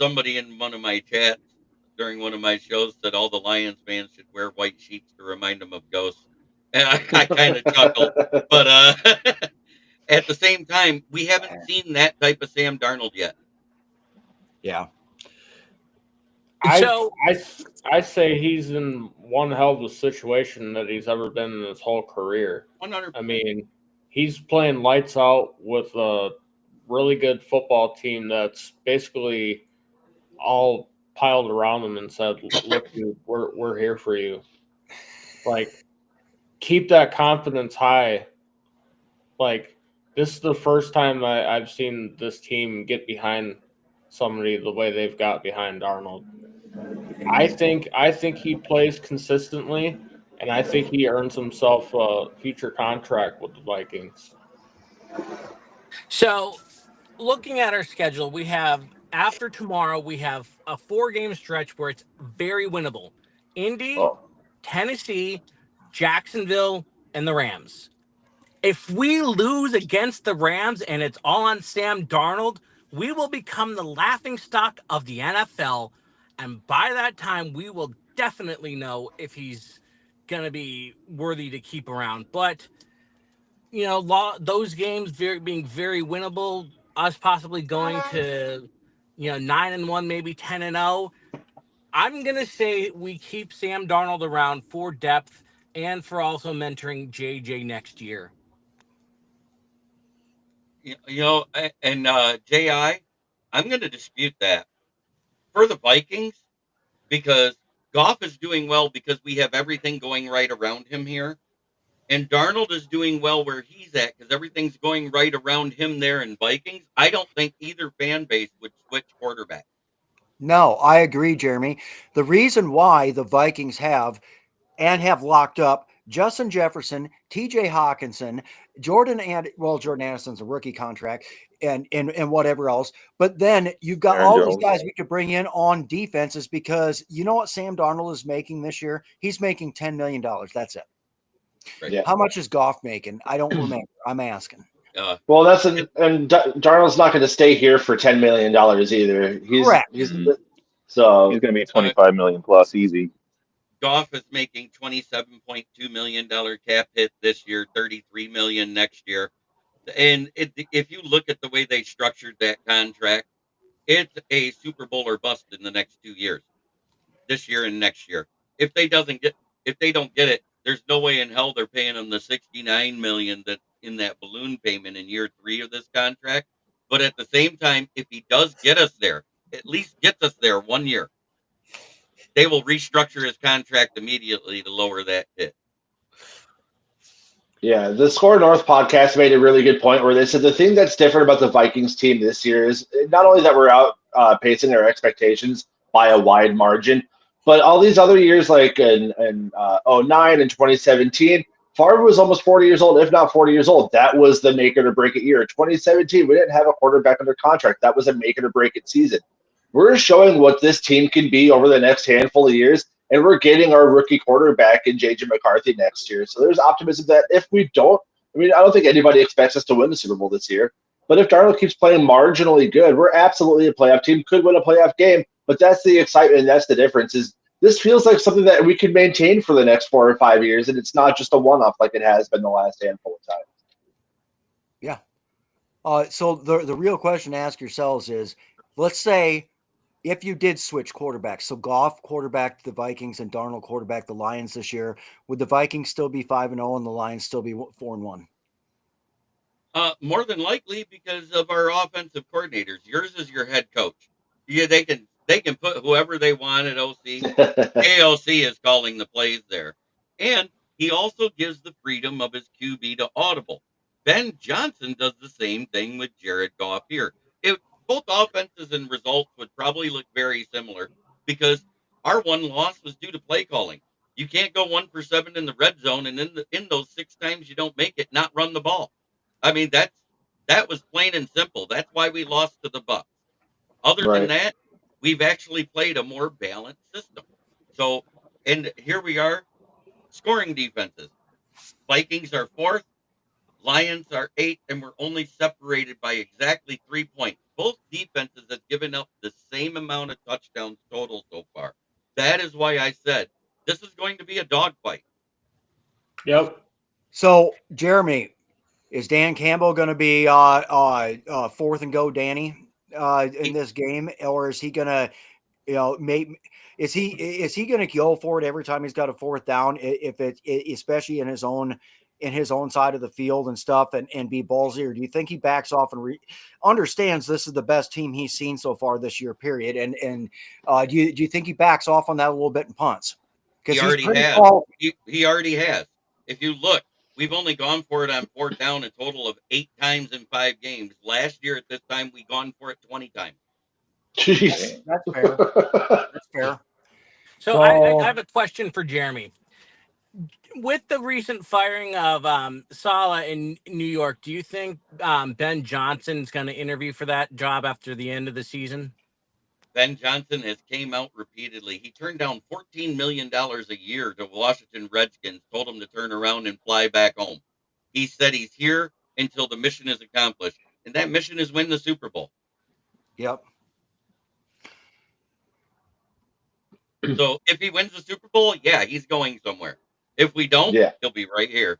somebody in one of my chats during one of my shows said all the Lions fans should wear white sheets to remind them of ghosts, and I kind of chuckled. But at the same time, we haven't seen that type of Sam Darnold yet. Yeah. So I say he's in one hell of a situation that he's ever been in his whole career. 100. I mean, he's playing lights out with a really good football team that's basically all piled around him and said, "Look, dude, we're here for you." Like, keep that confidence high. Like, this is the first time I've seen this team get behind somebody the way they've got behind Darnold. I think he plays consistently, and I think he earns himself a future contract with the Vikings. so looking at our schedule, we have after tomorrow we have a 4-game stretch where it's very winnable. Indy, Oh, Tennessee, Jacksonville, and the Rams. If we lose against the Rams and it's all on Sam Darnold, we will become the laughing stock of the NFL. And by that time, we will definitely know if he's going to be worthy to keep around. But, those games being very winnable, us possibly going to, 9-1, maybe 10-0. I'm going to say we keep Sam Darnold around for depth and for also mentoring JJ next year. And I'm going to dispute that for the Vikings because Goff is doing well because we have everything going right around him here. And Darnold is doing well where he's at because everything's going right around him there in Vikings. I don't think either fan base would switch quarterback. No, I agree, Jeremy. The reason why the Vikings have locked up Justin Jefferson, TJ Hawkinson, Jordan Addison's a rookie contract and whatever else. But then you've got Aaron all these Jones. guys we could bring in on defenses because you know what Sam Darnold is making this year? He's making $10 million. That's it. Right? yeah. How much is Goff making? I don't remember. I'm asking. Well, It- Darnold's not going to stay here for $10 million either. Correct. He's He's so going to be 25 million plus easy. Goff is making $27.2 million cap hit this year, $33 million next year. And if you look at the way they structured that contract, it's a Super Bowl or bust in the next 2 years, this year and next year. If they doesn't get, if they don't get it, there's no way in hell they're paying him the $69 million that in that balloon payment in year 3 of this contract. But at the same time, if he does get us there, at least gets us there 1 year, they will restructure his contract immediately to lower that hit. yeah, the Score North podcast made a really good point where they said the thing that's different about the Vikings team this year is not only that we're out pacing their expectations by a wide margin, but all these other years like in 09 and 2017, Favre was almost 40 years old, if not 40 years old. That was the make it or break it year. 2017, we didn't have a quarterback under contract. That was a make it or break it season. We're showing what this team can be over the next handful of years, and we're getting our rookie quarterback in J.J. McCarthy next year. So there's optimism that if we don't, I don't think anybody expects us to win the Super Bowl this year. But if Darnold keeps playing marginally good, we're absolutely a playoff team, could win a playoff game. But that's the excitement, that's the difference. Is this feels like something that we could maintain for the next 4 or 5 years, and it's not just a one-off like it has been the last handful of times. Yeah. So the real question to ask yourselves is, let's say if you did switch quarterbacks, so Goff quarterback the Vikings and Darnold quarterback the Lions this year, would the Vikings still be 5-0 and the Lions still be 4-1? More than likely because of our offensive coordinators. Yours is your head coach. Yeah, they can put whoever they want at OC. KLC is calling the plays there. And he also gives the freedom of his QB to audible. Ben Johnson does the same thing with Jared Goff here. If both offenses and results would probably look very similar because our one loss was due to play calling. You can't go 1 for 7 in the red zone and in those 6 times you don't make it, not run the ball. I mean, that was plain and simple. That's why we lost to the Bucks. Other than Right. that, we've actually played a more balanced system. So, and here we are, scoring defenses. Vikings are 4th, Lions are 8th, and we're only separated by exactly 3 points. Both defenses have given up the same amount of touchdowns total so far. That is why I said this is going to be a dogfight. Yep. So, Jeremy, is Dan Campbell going to be 4th and go, Danny, in this game, or is he going to, is he going to go for it every time he's got a 4th down, if it especially in his own side of the field and stuff, and be ballsy, or do you think he backs off and understands this is the best team he's seen so far this year, period, and do you think he backs off on that a little bit and punts? He Because already has. He already has. If you look, we've only gone for it on 4th down a total of 8 times in 5 games. Last year at this time, we gone for it 20 times. Jeez. That's fair. That's fair. So I have a question for Jeremy. With the recent firing of Saleh in New York, do you think Ben Johnson's going to interview for that job after the end of the season? Ben Johnson has came out repeatedly. He turned down $14 million a year to Washington Redskins, told him to turn around and fly back home. He said he's here until the mission is accomplished, and that mission is win the Super Bowl. Yep. So if he wins the Super Bowl, yeah, he's going somewhere. If we don't, he'll be right here.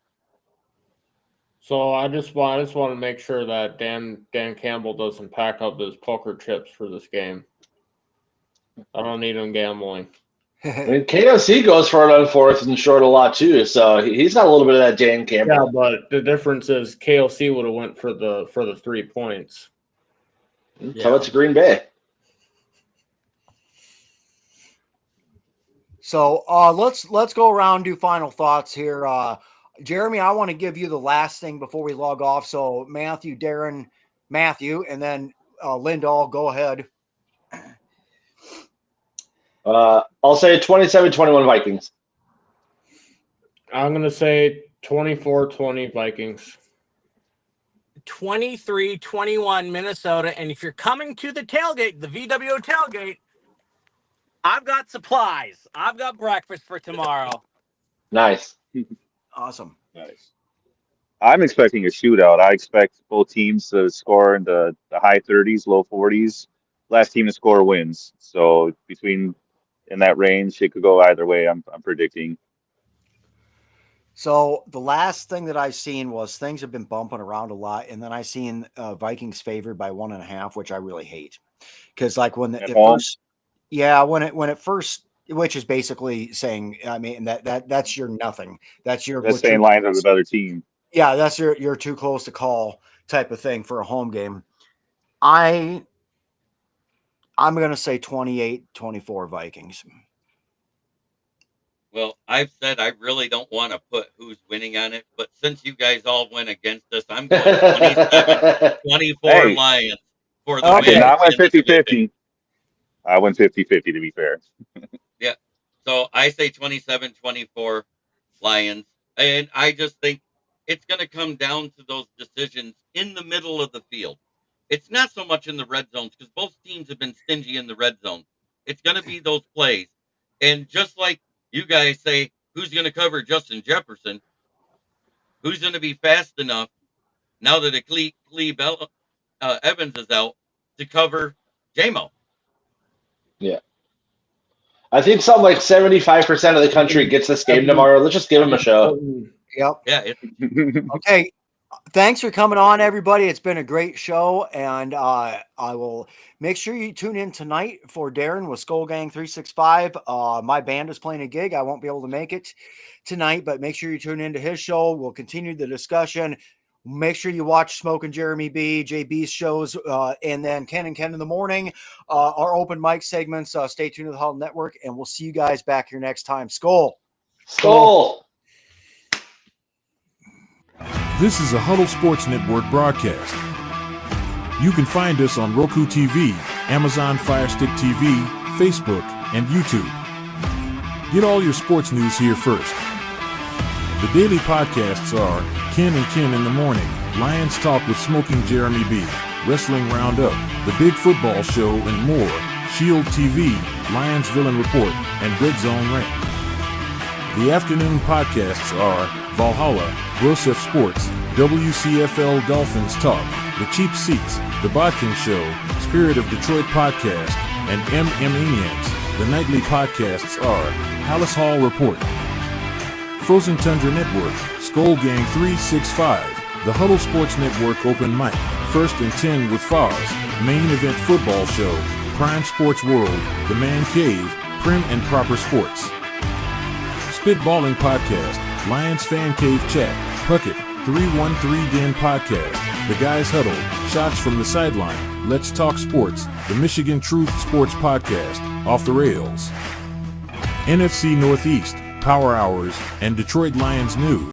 So I just want to make sure that Dan Campbell doesn't pack up his poker chips for this game. I don't need him gambling. I mean, KFC goes for it on 4th and short a lot too, so he's got a little bit of that Dan Campbell. Yeah, but the difference is KLC would have went for the 3 points. So it's Green Bay. So let's go around and do final thoughts here. Jeremy, I want to give you the last thing before we log off. So Matthew, Darren, Matthew, and then Lindahl, go ahead. I'll say 27-21 Vikings. I'm going to say 24-20 Vikings. 23-21 Minnesota. And if you're coming to the tailgate, the VWO tailgate, I've got supplies. I've got breakfast for tomorrow. Nice. Awesome. Nice. I'm expecting a shootout. I expect both teams to score in the high 30s, low 40s. Last team to score wins. So between in that range, it could go either way. I'm predicting. So the last thing that I've seen was things have been bumping around a lot, and then I seen Vikings favored by 1.5, which I really hate, because like when it first, when it first, which is basically saying, I mean that's your nothing. That's saying lines of the better team. Yeah, that's you're too close to call type of thing for a home game. I'm going to say 28-24 Vikings. Well, I've said I really don't want to put who's winning on it, but since you guys all went against us, I'm going 27-24 Lions for the win. I went 50-50. I went 50-50 to be fair. Yeah. So I say 27-24 Lions. And I just think it's going to come down to those decisions in the middle of the field. It's not so much in the red zones because both teams have been stingy in the red zone. It's going to be those plays. And just like you guys say, who's going to cover Justin Jefferson? Who's going to be fast enough now that Evans is out to cover J-Mo? Yeah. I think something like 75% of the country gets this game tomorrow. Let's just give them a show. Yep. Yeah. Okay. Thanks for coming on, everybody. It's been a great show, and I will make sure you tune in tonight for Darren with Skull Gang 365. My band is playing a gig. I won't be able to make it tonight, but make sure you tune into his show. We'll continue the discussion. Make sure you watch Smoke and Jeremy B, JB's shows, and then Ken and Ken in the morning, our open mic segments. Stay tuned to the Huddle Network, and we'll see you guys back here next time. Skol. Skol. This is a Huddle Sports Network broadcast. You can find us on Roku TV, Amazon Fire Stick TV, Facebook, and YouTube. Get all your sports news here first. The daily podcasts are Ken and Ken in the morning, Lions Talk with Smoking Jeremy B, Wrestling Roundup, The Big Football Show, and more, Shield TV, Lions Villain Report, and Red Zone Rant. The afternoon podcasts are Valhalla, Grosef Sports, WCFL Dolphins Talk, The Cheap Seats, The Bodkin Show, Spirit of Detroit Podcast, and Maniacs. The nightly podcasts are Hallis Hall Report, Frozen Tundra Network, Skull Gang 365, The Huddle Sports Network Open Mic, First and 10 with Foz, Main Event Football Show, Prime Sports World, The Man Cave, Prim and Proper Sports. Spitballing Podcast, Lions Fan Cave Chat, Puckett, 313 Den Podcast, The Guys Huddle, Shots from the Sideline, Let's Talk Sports, The Michigan Truth Sports Podcast, Off the Rails, NFC Northeast, Power Hours, and Detroit Lions News.